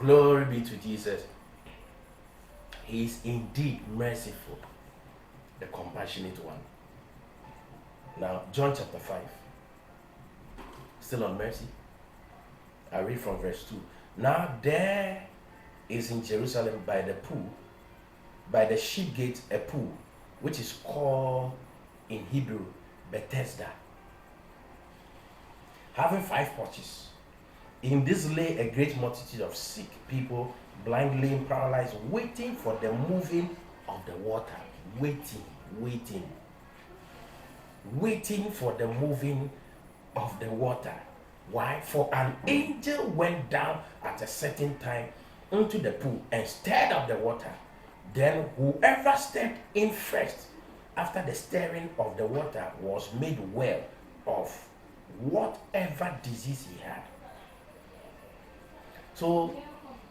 Glory be to Jesus. He is indeed merciful, the compassionate one. Now, John chapter 5. Still on mercy. I read from verse 2. Now there is in Jerusalem by the pool, by the sheep gate, a pool, which is called in Hebrew Bethesda, having 5 porches. In this lay a great multitude of sick people, blind, lame, paralyzed, waiting for the moving of the water. Waiting for the moving of the water. Why? For an angel went down at a certain time into the pool and stirred up the water. Then whoever stepped in first after the stirring of the water was made well of whatever disease he had. So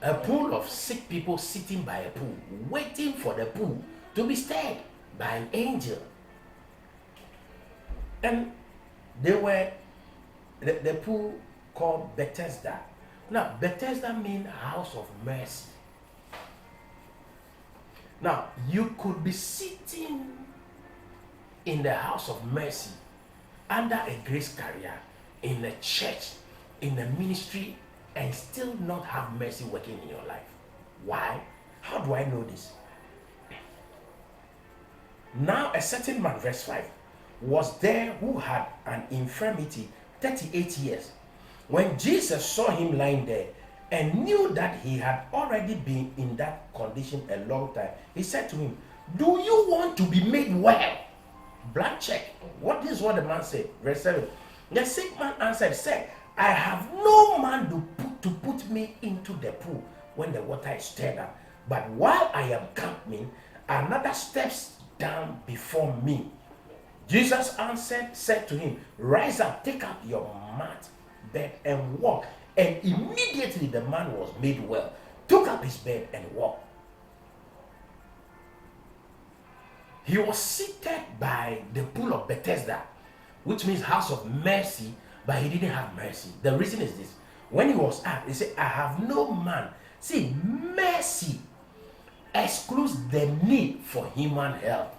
a pool of sick people sitting by a pool, waiting for the pool to be stirred by an angel. And they were the pool called Bethesda. Now, Bethesda means house of mercy. Now, you could be sitting in the house of mercy under a grace carrier, in a church, in a ministry, and still not have mercy working in your life. Why? How do I know this? Now a certain man, verse 5, was there who had an infirmity 38 years. When Jesus saw him lying there and knew that he had already been in that condition a long time, he said to him, "Do you want to be made well?" Blank check. What is what the man said? Verse 7. The sick man answered, said, "I have no man to put me into the pool when the water is stirred up. But while I am coming, another steps down before me." Jesus answered, said to him, "Rise up, take up your mat, bed, and walk." And immediately the man was made well, took up his bed and walked. He was seated by the pool of Bethesda, which means house of mercy, but he didn't have mercy. The reason is this. When he was asked, he said, "I have no man." See, mercy excludes the need for human help.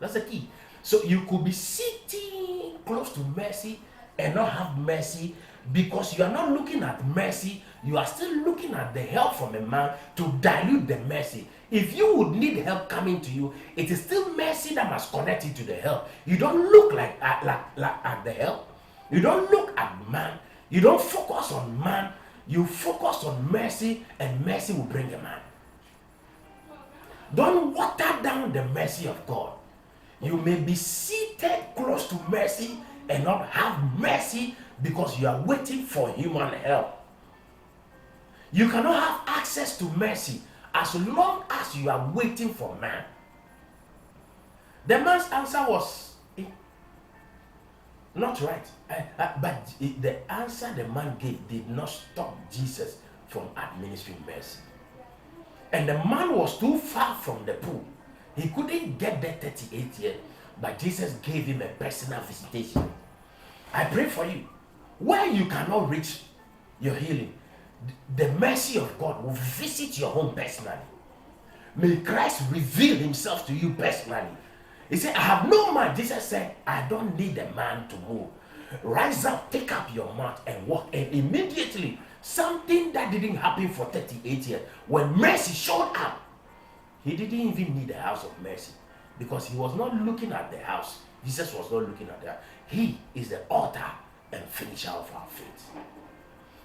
That's the key. So you could be sitting close to mercy and not have mercy because you are not looking at mercy. You are still looking at the help from a man to dilute the mercy. If you would need help coming to you, it is still mercy that must connect you to the help. You don't look at the help. You don't look at man. You don't focus on man. You focus on mercy, and mercy will bring a man. Don't water down the mercy of God. You may be seated close to mercy and not have mercy because you are waiting for human help. You cannot have access to mercy as long as you are waiting for man. The man's answer was not right, but the answer the man gave did not stop Jesus from administering mercy. And the man was too far from the pool. He couldn't get there 38 years, but Jesus gave him a personal visitation. I pray for you. Where you cannot reach your healing, the mercy of God will visit your home personally. May Christ reveal himself to you personally. He said, "I have no man." Jesus said, "I don't need a man to move. Rise up, take up your mat and walk." And immediately, something that didn't happen for 38 years, when mercy showed up, he didn't even need the house of mercy because he was not looking at the house. Jesus was not looking at that. He is the author and finisher of our faith.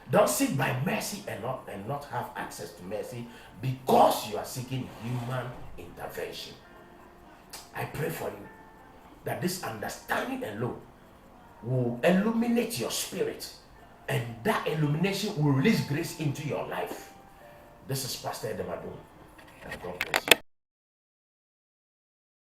Don't sit by mercy and not have access to mercy because you are seeking human intervention. I pray for you that this understanding alone will illuminate your spirit, and that illumination will release grace into your life. This is Pastor Edem Adom, and God bless you.